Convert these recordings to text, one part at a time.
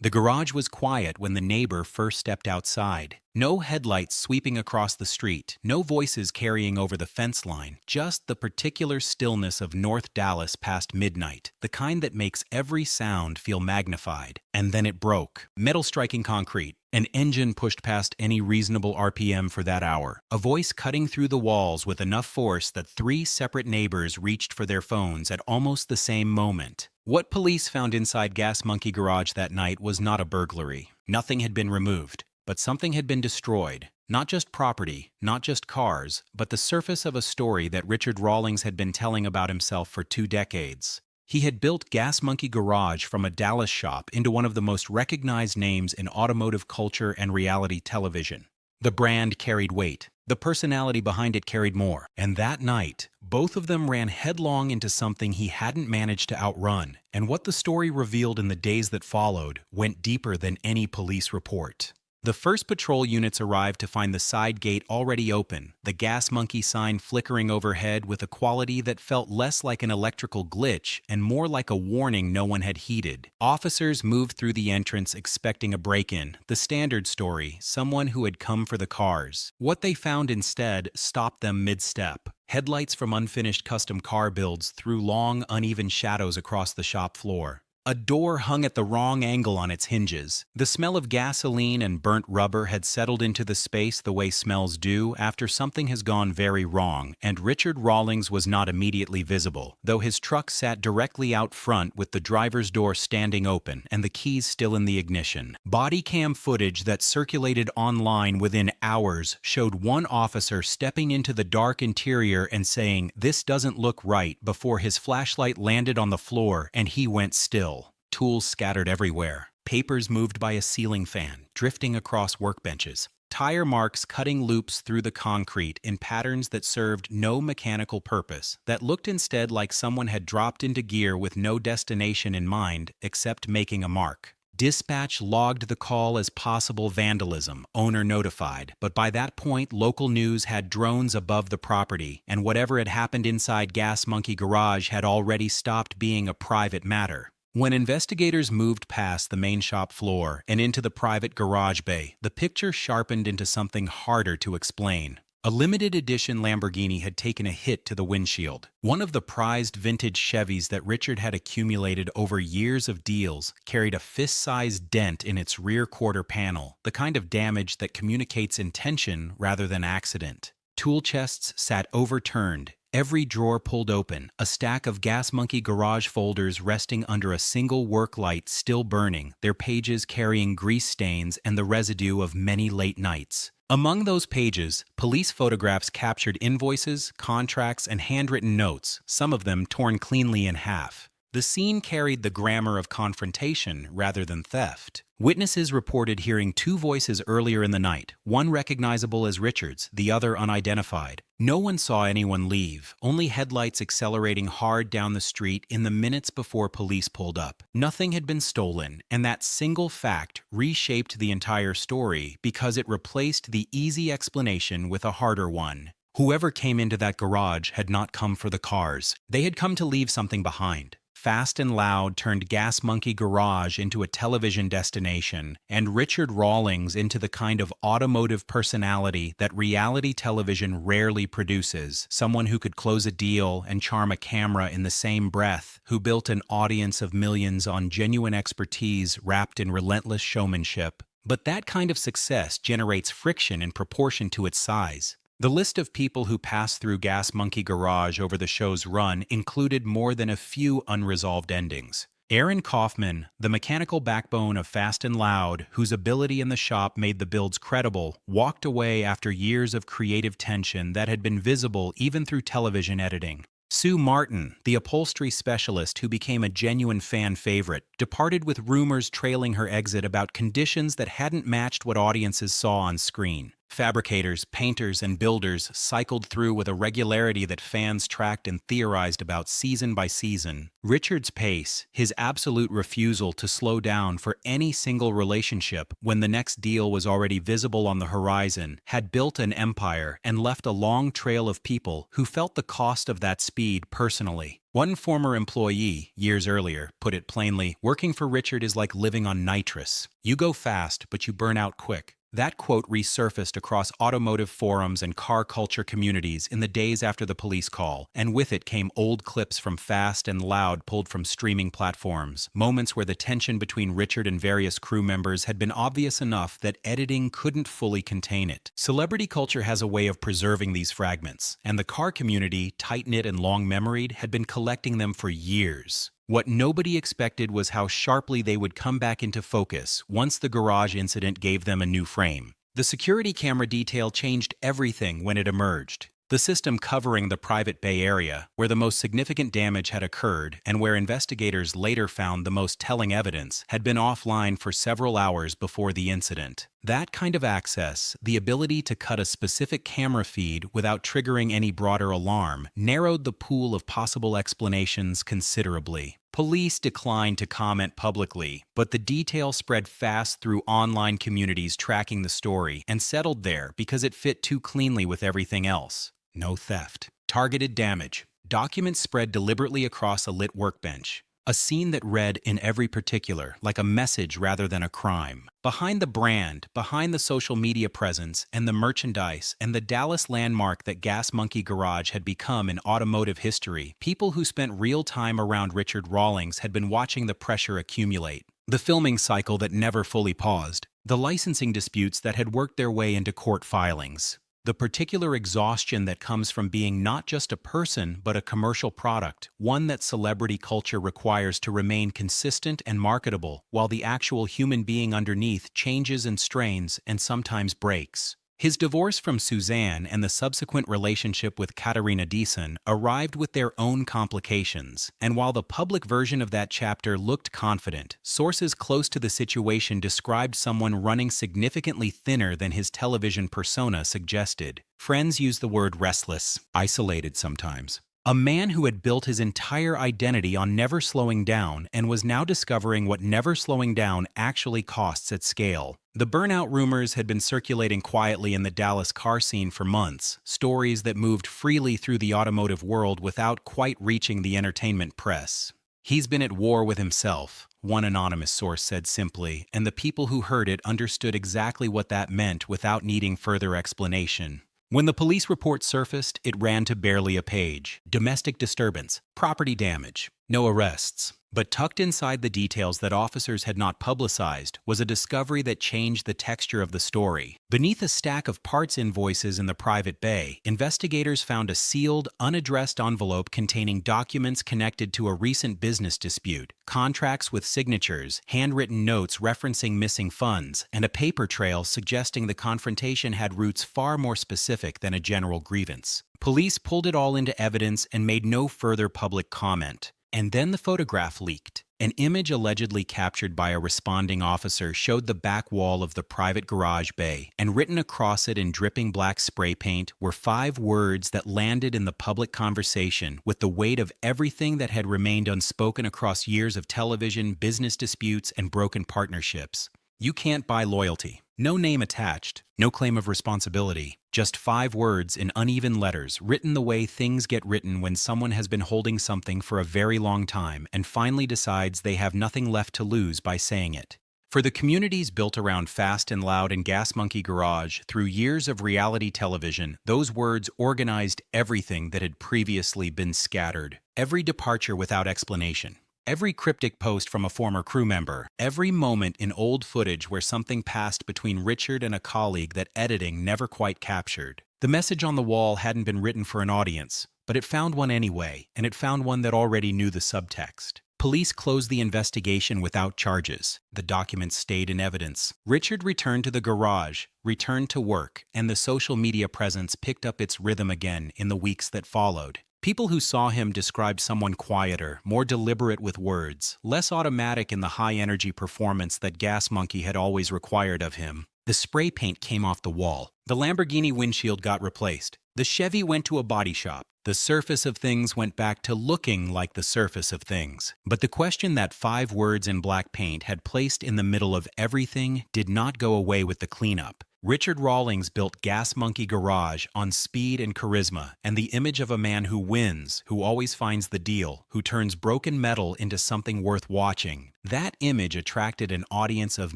The garage was quiet when the neighbor first stepped outside. No headlights sweeping across the street, no voices carrying over the fence line, just the particular stillness of North Dallas past midnight, the kind that makes every sound feel magnified. And then it broke. Metal striking concrete. An engine pushed past any reasonable RPM for that hour. A voice cutting through the walls with enough force that 3 separate neighbors reached for their phones at almost the same moment. What police found inside Gas Monkey Garage that night was not a burglary. Nothing had been removed, but something had been destroyed. Not just property, not just cars, but the surface of a story that Richard Rawlings had been telling about himself for 2 decades. He had built Gas Monkey Garage from a Dallas shop into one of the most recognized names in automotive culture and reality television. The brand carried weight. The personality behind it carried more. And that night, both of them ran headlong into something he hadn't managed to outrun. And what the story revealed in the days that followed went deeper than any police report. The first patrol units arrived to find the side gate already open, the Gas Monkey sign flickering overhead with a quality that felt less like an electrical glitch and more like a warning no one had heeded. Officers moved through the entrance expecting a break-in, the standard story, someone who had come for the cars. What they found instead stopped them mid-step. Headlights from unfinished custom car builds threw long, uneven shadows across the shop floor. A door hung at the wrong angle on its hinges. The smell of gasoline and burnt rubber had settled into the space the way smells do after something has gone very wrong, and Richard Rawlings was not immediately visible, though his truck sat directly out front with the driver's door standing open and the keys still in the ignition. Body cam footage that circulated online within hours showed one officer stepping into the dark interior and saying, "This doesn't look right," before his flashlight landed on the floor and he went still. Tools scattered everywhere. Papers moved by a ceiling fan, drifting across workbenches. Tire marks cutting loops through the concrete in patterns that served no mechanical purpose, that looked instead like someone had dropped into gear with no destination in mind except making a mark. Dispatch logged the call as possible vandalism, owner notified, but by that point local news had drones above the property, and whatever had happened inside Gas Monkey Garage had already stopped being a private matter. When investigators moved past the main shop floor and into the private garage bay, the picture sharpened into something harder to explain. A limited edition Lamborghini had taken a hit to the windshield. One of the prized vintage Chevys that Richard had accumulated over years of deals carried a fist-sized dent in its rear quarter panel, the kind of damage that communicates intention rather than accident. Tool chests sat overturned, every drawer pulled open, a stack of Gas Monkey Garage folders resting under a single work light still burning, their pages carrying grease stains and the residue of many late nights. Among those pages, police photographs captured invoices, contracts, and handwritten notes, some of them torn cleanly in half. The scene carried the grammar of confrontation rather than theft. Witnesses reported hearing 2 voices earlier in the night, one recognizable as Richard's, the other unidentified. No one saw anyone leave, only headlights accelerating hard down the street in the minutes before police pulled up. Nothing had been stolen, and that single fact reshaped the entire story because it replaced the easy explanation with a harder one. Whoever came into that garage had not come for the cars. They had come to leave something behind. Fast and Loud turned Gas Monkey Garage into a television destination, and Richard Rawlings into the kind of automotive personality that reality television rarely produces, someone who could close a deal and charm a camera in the same breath, who built an audience of millions on genuine expertise wrapped in relentless showmanship. But that kind of success generates friction in proportion to its size. The list of people who passed through Gas Monkey Garage over the show's run included more than a few unresolved endings. Aaron Kaufman, the mechanical backbone of Fast and Loud, whose ability in the shop made the builds credible, walked away after years of creative tension that had been visible even through television editing. Sue Martin, the upholstery specialist who became a genuine fan favorite, departed with rumors trailing her exit about conditions that hadn't matched what audiences saw on screen. Fabricators, painters, and builders cycled through with a regularity that fans tracked and theorized about season by season. Richard's pace, his absolute refusal to slow down for any single relationship when the next deal was already visible on the horizon, had built an empire and left a long trail of people who felt the cost of that speed personally. One former employee, years earlier, put it plainly, "Working for Richard is like living on nitrous. You go fast, but you burn out quick." That quote resurfaced across automotive forums and car culture communities in the days after the police call, and with it came old clips from Fast and Loud pulled from streaming platforms, moments where the tension between Richard and various crew members had been obvious enough that editing couldn't fully contain it. Celebrity culture has a way of preserving these fragments, and the car community, tight-knit and long-memoried, had been collecting them for years. What nobody expected was how sharply they would come back into focus once the garage incident gave them a new frame. The security camera detail changed everything when it emerged. The system covering the private Bay Area, where the most significant damage had occurred and where investigators later found the most telling evidence, had been offline for several hours before the incident. That kind of access, the ability to cut a specific camera feed without triggering any broader alarm, narrowed the pool of possible explanations considerably. Police declined to comment publicly, but the detail spread fast through online communities tracking the story and settled there because it fit too cleanly with everything else. No theft. Targeted damage. Documents spread deliberately across a lit workbench. A scene that read in every particular, like a message rather than a crime. Behind the brand, behind the social media presence and the merchandise and the Dallas landmark that Gas Monkey Garage had become in automotive history, people who spent real time around Richard Rawlings had been watching the pressure accumulate. The filming cycle that never fully paused. The licensing disputes that had worked their way into court filings. The particular exhaustion that comes from being not just a person, but a commercial product, one that celebrity culture requires to remain consistent and marketable, while the actual human being underneath changes and strains and sometimes breaks. His divorce from Suzanne and the subsequent relationship with Katarina Deason arrived with their own complications, and while the public version of that chapter looked confident, sources close to the situation described someone running significantly thinner than his television persona suggested. Friends use the word restless, isolated sometimes. A man who had built his entire identity on never slowing down and was now discovering what never slowing down actually costs at scale. The burnout rumors had been circulating quietly in the Dallas car scene for months, stories that moved freely through the automotive world without quite reaching the entertainment press. "He's been at war with himself," one anonymous source said simply, and the people who heard it understood exactly what that meant without needing further explanation. When the police report surfaced, it ran to barely a page. Domestic disturbance, property damage, no arrests. But tucked inside the details that officers had not publicized was a discovery that changed the texture of the story. Beneath a stack of parts invoices in the private bay, investigators found a sealed, unaddressed envelope containing documents connected to a recent business dispute, contracts with signatures, handwritten notes referencing missing funds, and a paper trail suggesting the confrontation had roots far more specific than a general grievance. Police pulled it all into evidence and made no further public comment. And then the photograph leaked. An image allegedly captured by a responding officer showed the back wall of the private garage bay, and written across it in dripping black spray paint were 5 words that landed in the public conversation with the weight of everything that had remained unspoken across years of television, business disputes, and broken partnerships. "You can't buy loyalty." No name attached, no claim of responsibility, just 5 words in uneven letters, written the way things get written when someone has been holding something for a very long time and finally decides they have nothing left to lose by saying it. For the communities built around Fast and Loud and Gas Monkey Garage, through years of reality television, those words organized everything that had previously been scattered. Every departure without explanation. Every cryptic post from a former crew member, every moment in old footage where something passed between Richard and a colleague that editing never quite captured. The message on the wall hadn't been written for an audience, but it found one anyway, and it found one that already knew the subtext. Police closed the investigation without charges. The documents stayed in evidence. Richard returned to the garage, returned to work, and the social media presence picked up its rhythm again in the weeks that followed. People who saw him described someone quieter, more deliberate with words, less automatic in the high-energy performance that Gas Monkey had always required of him. The spray paint came off the wall. The Lamborghini windshield got replaced. The Chevy went to a body shop. The surface of things went back to looking like the surface of things. But the question that 5 words in black paint had placed in the middle of everything did not go away with the cleanup. Richard Rawlings built Gas Monkey Garage on speed and charisma and the image of a man who wins, who always finds the deal, who turns broken metal into something worth watching. That image attracted an audience of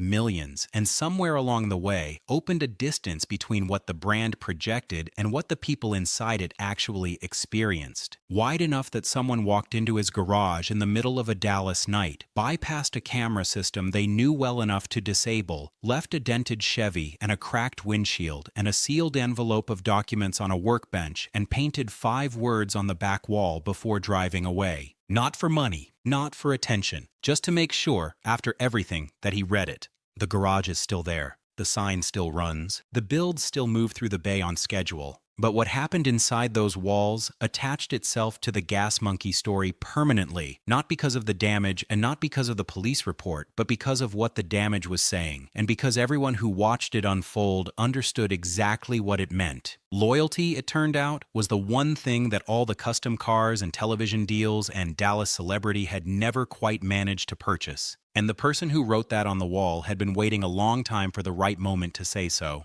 millions and somewhere along the way opened a distance between what the brand projected and what the people inside it actually experienced. Wide enough that someone walked into his garage in the middle of a Dallas night, bypassed a camera system they knew well enough to disable, left a dented Chevy and a cracked windshield and a sealed envelope of documents on a workbench and painted 5 words on the back wall before driving away. Not for money, not for attention, just to make sure, after everything, that he read it. The garage is still there. The sign still runs. The builds still move through the bay on schedule. But what happened inside those walls attached itself to the Gas Monkey story permanently, not because of the damage and not because of the police report, but because of what the damage was saying, and because everyone who watched it unfold understood exactly what it meant. Loyalty, it turned out, was the one thing that all the custom cars and television deals and Dallas celebrity had never quite managed to purchase. And the person who wrote that on the wall had been waiting a long time for the right moment to say so.